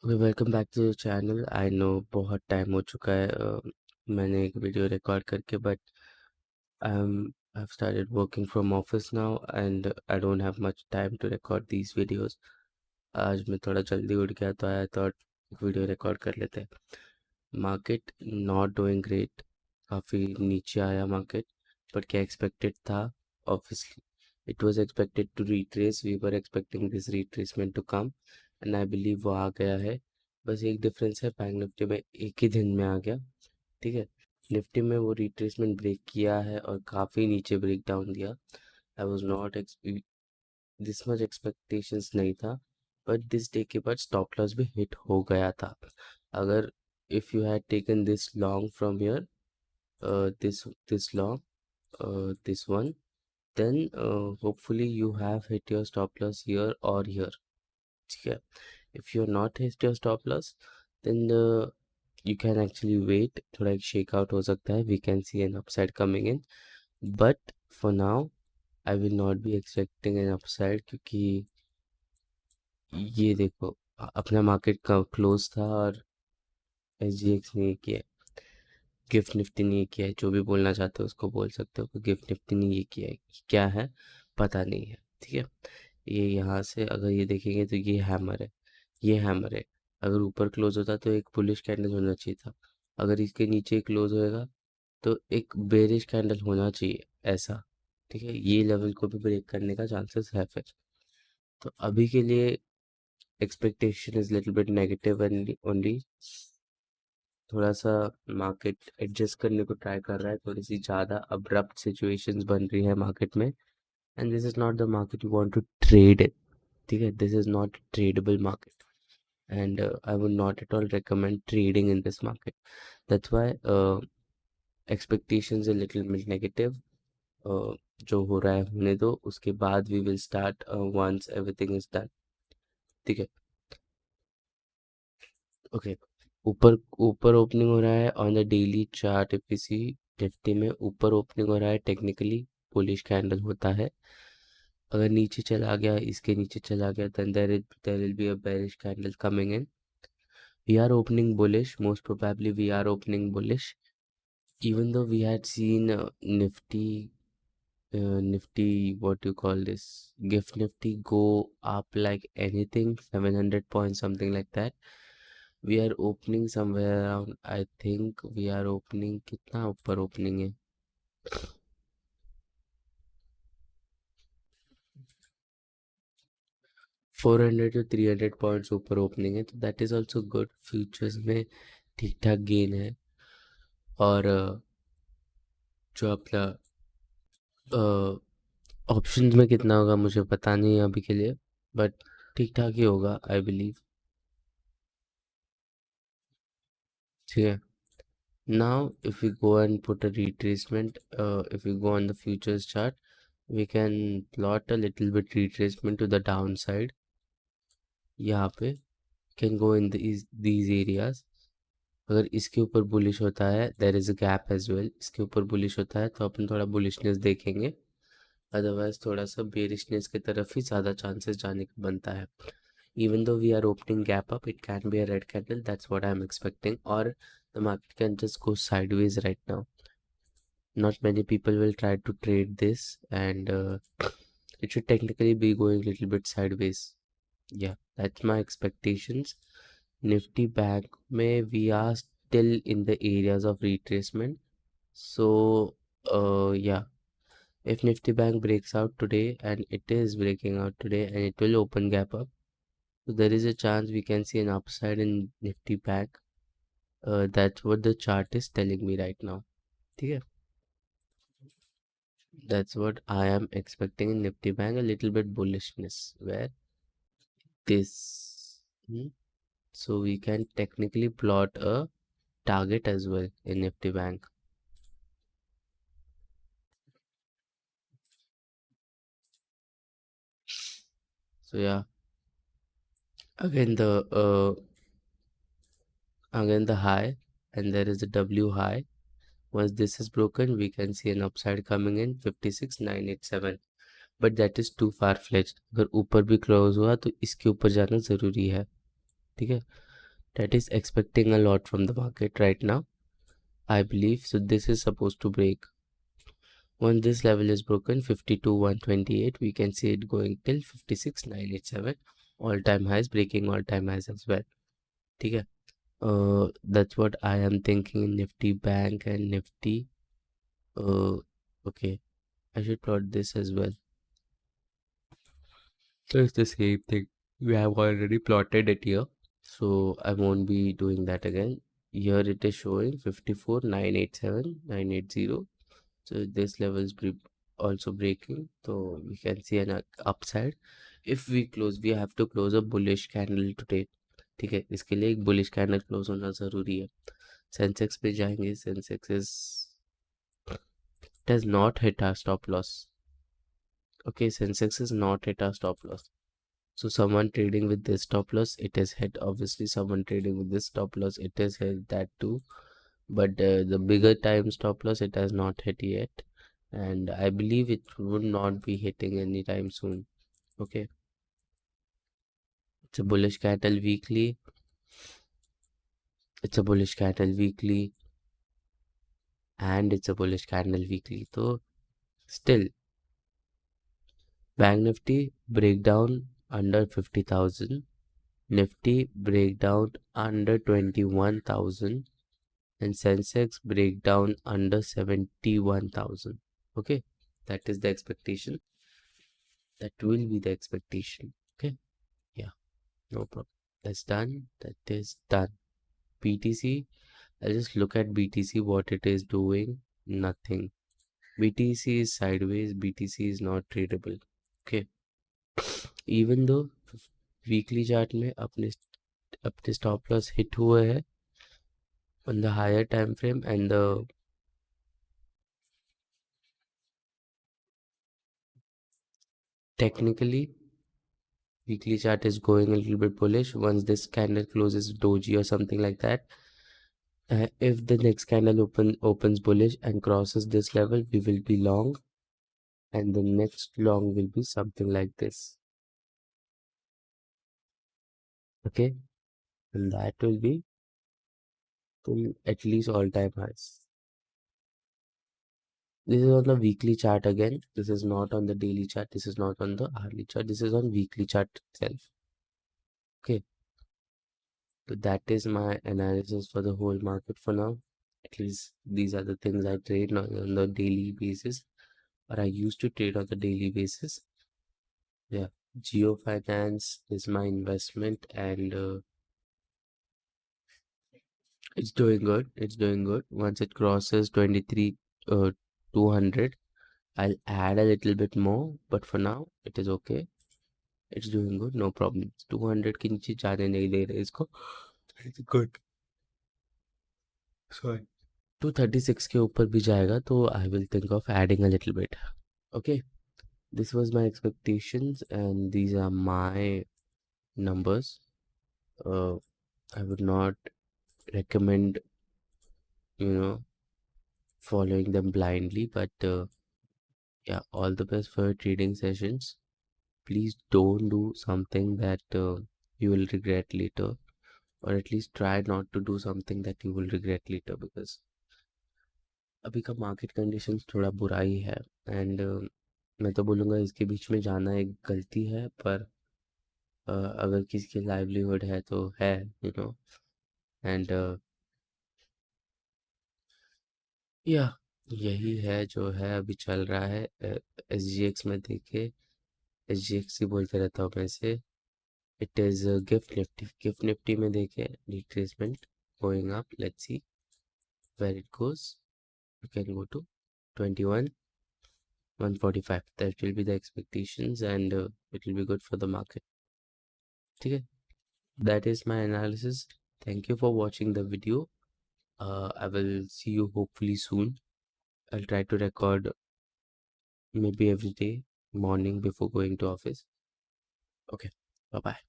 Welcome back to the channel. I know बहुत time हो चुका है मैंने एक वीडियो रिकॉर्ड करके, but I have started working from office now and I don't have much time to record these videos. आज मैं थोड़ा जल्दी उठ गया तो आई थॉट वीडियो रिकॉर्ड कर लेते हैं। मार्केट नॉट डूइंग ग्रेट, काफ़ी नीचे आया मार्केट, बट क्या एक्सपेक्टेड था? Obviously it was expected to retrace, we were expecting this retracement to come and I believe वो आ गया है। बस एक डिफरेंस है, बैंक निफ्टी में एक ही दिन में आ गया। ठीक है, निफ्टी में वो रिट्रेसमेंट ब्रेक किया है और काफ़ी नीचे ब्रेक डाउन दिया। I was not this much expectations नहीं था, बट दिस डे के बाद स्टॉप लॉस भी हिट हो गया था। अगर if you had taken this long from here, this long, this one, then hopefully you have hit your stop loss here or here. ठीक है, if you're not hit your stop loss, then you can actually wait, थोड़ा एक shake out हो सकता है, we can see an upside coming in, but for now I will not be expecting an upside, क्योंकि ये देखो अपना market का क्लोज था और SGX ने ये किया, गिफ्ट निफ्टी ने ये किया है। जो भी बोलना चाहते हो उसको बोल सकते हो कि गिफ्ट निफ्टी ने ये किया है, क्या है पता नहीं है। ठीक है, ये यहाँ से अगर ये देखेंगे तो ये हैमर है, ये हैमर है। अगर ऊपर क्लोज होता तो एक बुलिश कैंडल होना चाहिए था, अगर इसके नीचे क्लोज होएगा तो एक बेरिश कैंडल होना चाहिए ऐसा। ठीक है, ये लेवल को भी ब्रेक करने का चांसेस है फिर। तो अभी के लिए expectation is little bit negative only. थोड़ा सा मार्केट एडजस्ट करने को ट्राई कर रहा है, थोड़ी सी ज़्यादा अब्रप्ट सिचुएशंस बन रही है मार्केट में, and this is not the market you want to trade in. ठीक है, this is not tradable market and I would not at all recommend trading in this market. That's why expectations a little bit negative. जो हो रहा है होने दो, उसके बाद we will start once everything is done. ठीक है, ओके। ऊपर ऊपर ओपनिंग हो रहा है on the daily chart, if you see Nifty में ऊपर ओपनिंग हो रहा है, टेक्निकली बुलिश कैंडल होता है। अगर नीचे चला गया, इसके नीचे चला गया, then there will be a bearish candle coming in. We are opening bullish, most probably we are opening bullish, even though we had seen nifty, what do you call this, gift nifty go up like anything 700 points, something like that. We are opening somewhere around, I think we are opening, कितना ऊपर opening है, 400 to 300 points ऊपर opening है, तो that is also good. Futures में ठीक ठाक gain है। और जो अपना ऑप्शंस में कितना होगा मुझे पता नहीं है अभी के लिए, बट ठीक ठाक ही होगा आई बिलीव। ठीक है, now if we go and put a retracement, if we go on the futures chart, we can plot a little bit retracement to the downside यहाँ पे, can go in these areas। अगर इसके ऊपर bullish होता है, there is a gap as well, इसके ऊपर bullish होता है तो अपन थोड़ा बुलिशनेस देखेंगे, अदरवाइज थोड़ा सा बेरिशनेस की तरफ ही ज़्यादा चांसेस जाने का बनता है। even though we are opening gap up, it can be a red candle, that's what I'm expecting, or the market can just go sideways right now. Not many people will try to trade this, and it should technically be going a little bit sideways. Yeah, that's my expectations. Nifty Bank may we are still in the areas of retracement. So yeah, if Nifty Bank breaks out today, and it is breaking out today, and it will open gap up, so there is a chance we can see an upside in Nifty Bank. That's what the chart is telling me right now. Okay, that's what I am expecting in Nifty Bank, a little bit bullishness where this. So we can technically plot a target as well in Nifty Bank. So yeah, again the high, and there is a W high. Once this is broken, we can see an upside coming in 56,987. But that is too far fledged. अगर ऊपर भी close हुआ तो इसके ऊपर जाना ज़रूरी है। ठीक है, that is expecting a lot from the market right now, I believe. So this is supposed to break. Once this level is broken, 52,128, we can see it going till 56,987, all time highs, breaking all time highs as well. ठीक है. That's what I am thinking in Nifty Bank and Nifty. Okay, I should plot this as well. So it's the same thing. We have already plotted it here, so I won't be doing that again. Here it is showing 54,987, 980. So this level is also breaking, so we can see an upside. If we close, we have to close a bullish candle today. ठीक है, इसके लिए एक bullish candle close होना ज़रूरी है. Sensex पे जाएंगे. Sensex is it has not hit our stop loss. Okay, Sensex is not hit our stop loss. So someone trading with this stop loss, it has hit. Obviously, someone trading with this stop loss, it has hit that too. But the bigger time stop loss, it has not hit yet. And I believe it would not be hitting anytime soon. Okay. It's a bullish candle weekly. It's a bullish candle weekly. And it's a bullish candle weekly. So still, Bank Nifty breakdown under 50,000. Nifty breakdown under 21,000. And Sensex breakdown under 71,000. Okay, that is the expectation. That will be the expectation. Okay, yeah, no problem. That's done. That is done. BTC, I'll just look at BTC, what it is doing. Nothing. BTC is sideways. BTC is not tradable. Okay, even though weekly chart में अपने stop loss hit हुए हैं on the higher time frame, and the technically weekly chart is going a little bit bullish. Once this candle closes doji or something like that, if the next candle opens bullish and crosses this level, we will be long, and the next long will be something like this. Okay, and that will be till at least all time highs. This is on the weekly chart again. This is not on the daily chart. This is not on the hourly chart. This is on weekly chart itself. Okay, so that is my analysis for the whole market for now. At least these are the things I trade on the daily basis, or I used to trade on the daily basis. Yeah, Geo Finance is my investment, and it's doing good. It's doing good. Once it crosses 23, 200, I'll add a little bit more, but for now it is okay. It's doing good, no problem. 200 के नीचे जाने नहीं दे रहे इसको. It's good. Sorry. 236 के ऊपर भी जाएगा तो I will think of adding a little bit. Okay, this was my expectations, and these are my numbers. I would not recommend, following them blindly, but yeah, all the best for your trading sessions. Please don't do something that you will regret later, or at least try not to do something that you will regret later, because अभी का market conditions थोड़ा बुरा ही है. And मैं तो बोलूँगा इसके बीच में जाना एक गलती है, पर अगर किसी की लाइवलीहुड है तो है, एंड या यही है जो है अभी चल रहा है. SGX में देखे, SGX ही बोलते रहता हूँ मैं इसे. इट इज़ गिफ्ट निफ्टी में देखे retracement going up. Let's see where it goes. You can go to 21 145. That will be the expectations, and it will be good for the market. ठीक है, that is my analysis. Thank you for watching the video. I will see you hopefully soon. I'll try to record maybe every day morning before going to office. Okay, bye bye.